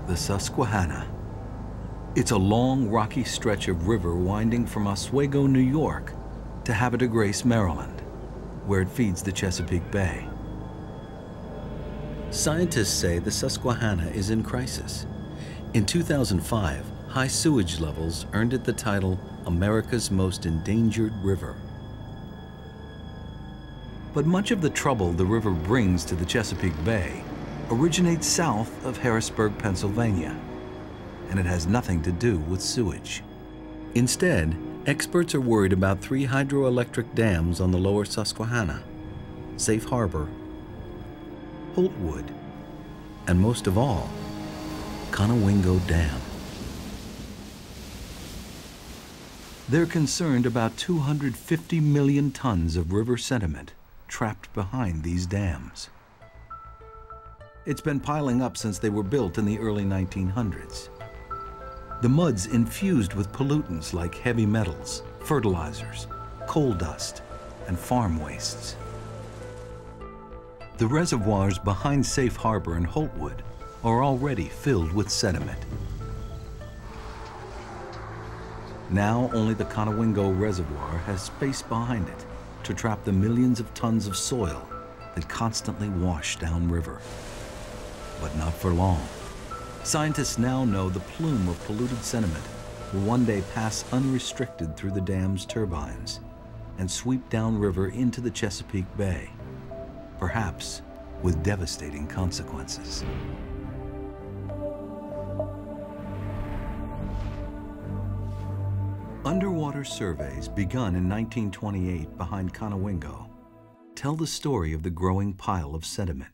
the Susquehanna. It's a long, rocky stretch of river winding from Oswego, New York, to Havre de Grace, Maryland, where it feeds the Chesapeake Bay. Scientists say the Susquehanna is in crisis. In 2005, high sewage levels earned it the title America's Most Endangered River. But much of the trouble the river brings to the Chesapeake Bay originates south of Harrisburg, Pennsylvania, and it has nothing to do with sewage. Instead, experts are worried about 3 hydroelectric dams on the lower Susquehanna: Safe Harbor, Holtwood, and most of all, Conowingo Dam. They're concerned about 250 million tons of river sediment trapped behind these dams. It's been piling up since they were built in the early 1900s. The mud's infused with pollutants like heavy metals, fertilizers, coal dust, and farm wastes. The reservoirs behind Safe Harbor and Holtwood are already filled with sediment. Now only the Conowingo Reservoir has space behind it to trap the millions of tons of soil that constantly wash downriver. But not for long. Scientists now know the plume of polluted sediment will one day pass unrestricted through the dam's turbines and sweep downriver into the Chesapeake Bay, perhaps with devastating consequences. Underwater surveys begun in 1928 behind Conowingo tell the story of the growing pile of sediment.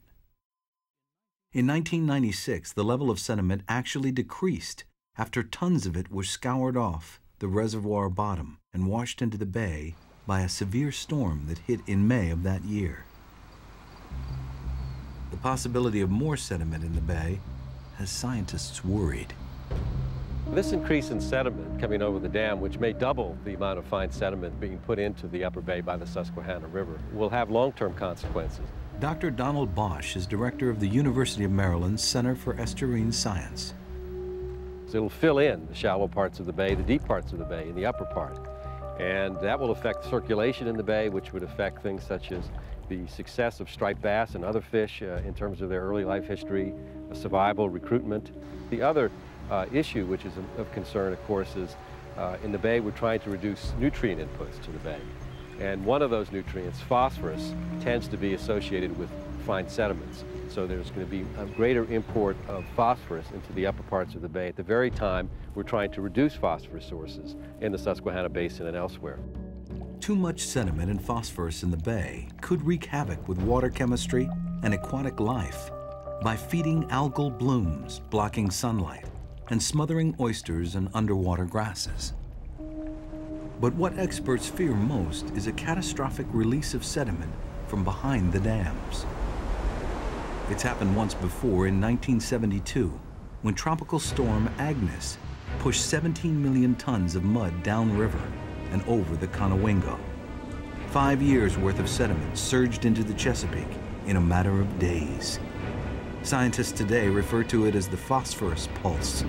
In 1996, the level of sediment actually decreased after tons of it were scoured off the reservoir bottom and washed into the bay by a severe storm that hit in May of that year. The possibility of more sediment in the bay has scientists worried. This increase in sediment coming over the dam, which may double the amount of fine sediment being put into the upper bay by the Susquehanna River, will have long-term consequences. Dr. Donald Bosch is director of the University of Maryland's Center for Estuarine Science. It'll fill in the shallow parts of the bay, the deep parts of the bay, and the upper part. And that will affect circulation in the bay, which would affect things such as the success of striped bass and other fish in terms of their early life history, survival, recruitment. The other issue, which is of concern, of course, is in the bay we're trying to reduce nutrient inputs to the bay. And one of those nutrients, phosphorus, tends to be associated with fine sediments. So there's going to be a greater import of phosphorus into the upper parts of the bay at the very time we're trying to reduce phosphorus sources in the Susquehanna Basin and elsewhere. Too much sediment and phosphorus in the bay could wreak havoc with water chemistry and aquatic life by feeding algal blooms, blocking sunlight, and smothering oysters and underwater grasses. But what experts fear most is a catastrophic release of sediment from behind the dams. It's happened once before in 1972, when Tropical Storm Agnes pushed 17 million tons of mud downriver and over the Conowingo. 5 years' worth of sediment surged into the Chesapeake in a matter of days. Scientists today refer to it as the phosphorus pulse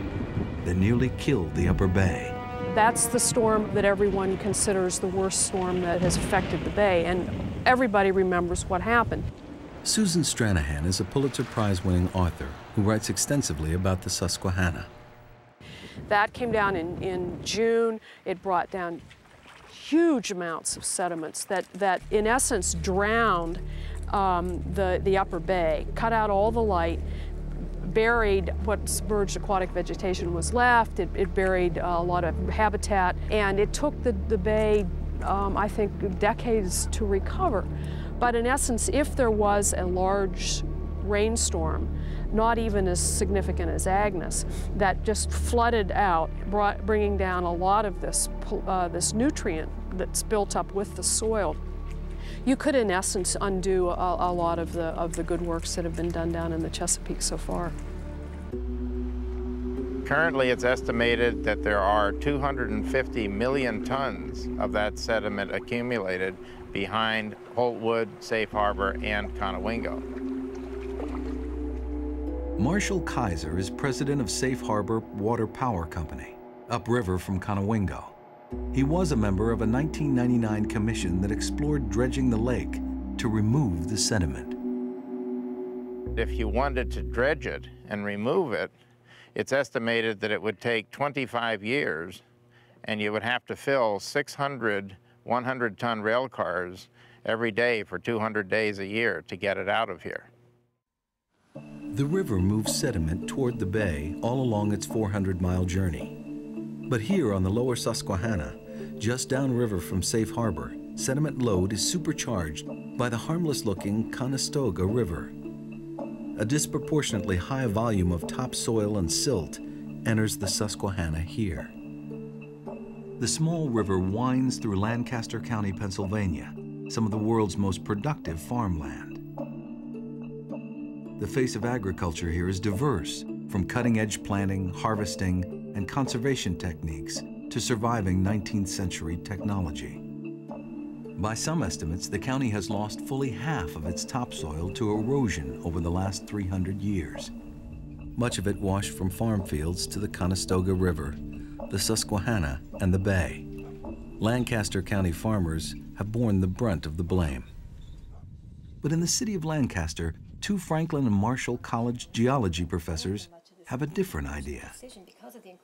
that nearly killed the upper bay. That's the storm that everyone considers the worst storm that has affected the bay, and everybody remembers what happened. Susan Stranahan is a Pulitzer Prize-winning author who writes extensively about the Susquehanna. That came down in June. It brought down huge amounts of sediments that in essence drowned the upper bay, cut out all the light, buried what submerged aquatic vegetation was left. It buried a lot of habitat, and it took the bay, I think, decades to recover. But in essence, if there was a large rainstorm, not even as significant as Agnes, that just flooded out, bringing down a lot of this nutrient that's built up with the soil, you could, in essence, undo a lot of the good works that have been done down in the Chesapeake so far. Currently, it's estimated that there are 250 million tons of that sediment accumulated behind Holtwood, Safe Harbor, and Conowingo. Marshall Kaiser is president of Safe Harbor Water Power Company, upriver from Conowingo. He was a member of a 1999 commission that explored dredging the lake to remove the sediment. If you wanted to dredge it and remove it, it's estimated that it would take 25 years, and you would have to fill 600 100-ton rail cars every day for 200 days a year to get it out of here. The river moves sediment toward the bay all along its 400-mile journey. But here on the lower Susquehanna, just downriver from Safe Harbor, sediment load is supercharged by the harmless-looking Conestoga River. A disproportionately high volume of topsoil and silt enters the Susquehanna here. The small river winds through Lancaster County, Pennsylvania, some of the world's most productive farmland. The face of agriculture here is diverse, from cutting-edge planting, harvesting, and conservation techniques to surviving 19th century technology. By some estimates, the county has lost fully half of its topsoil to erosion over the last 300 years. Much of it washed from farm fields to the Conestoga River, the Susquehanna, and the Bay. Lancaster County farmers have borne the brunt of the blame. But in the city of Lancaster, two Franklin and Marshall College geology professors have a different idea.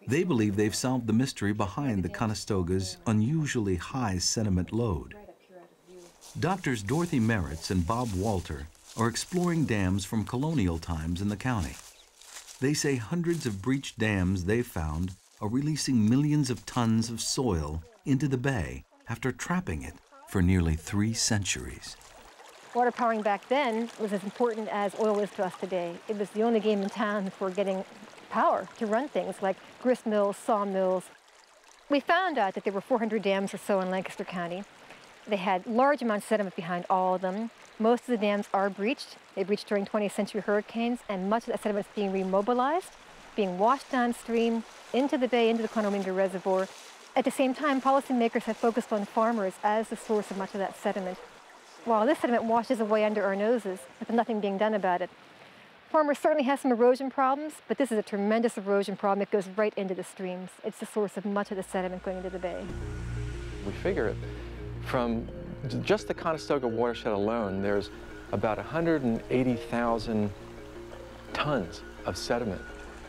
They believe they've solved the mystery behind the Conestoga's unusually high sediment load. Doctors Dorothy Merritz and Bob Walter are exploring dams from colonial times in the county. They say hundreds of breached dams they've found are releasing millions of tons of soil into the bay after trapping it for nearly 3 centuries. Water powering back then was as important as oil is to us today. It was the only game in town for getting power to run things like grist mills, sawmills. We found out that there were 400 dams or so in Lancaster County. They had large amounts of sediment behind all of them. Most of the dams are breached. They breached during 20th century hurricanes, and much of that sediment is being remobilized, being washed downstream into the bay, into the Conowingo Reservoir. At the same time, policymakers have focused on farmers as the source of much of that sediment. While this sediment washes away under our noses, with nothing being done about it. Farmers certainly have some erosion problems, but this is a tremendous erosion problem. It goes right into the streams. It's the source of much of the sediment going into the bay. We figure it from just the Conestoga watershed alone, there's about 180,000 tons of sediment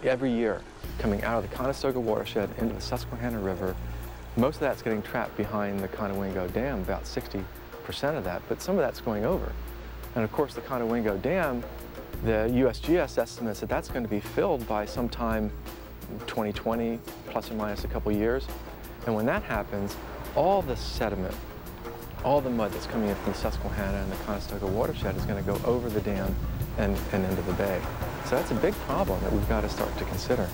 every year coming out of the Conestoga watershed into the Susquehanna River. Most of that's getting trapped behind the Conowingo Dam, about 60% of that, but some of that's going over. And of course, the Conowingo Dam, the USGS estimates that that's going to be filled by sometime 2020, plus or minus a couple years. And when that happens, all the sediment, all the mud that's coming in from the Susquehanna and the Conestoga watershed is going to go over the dam and into the bay. So that's a big problem that we've got to start to consider.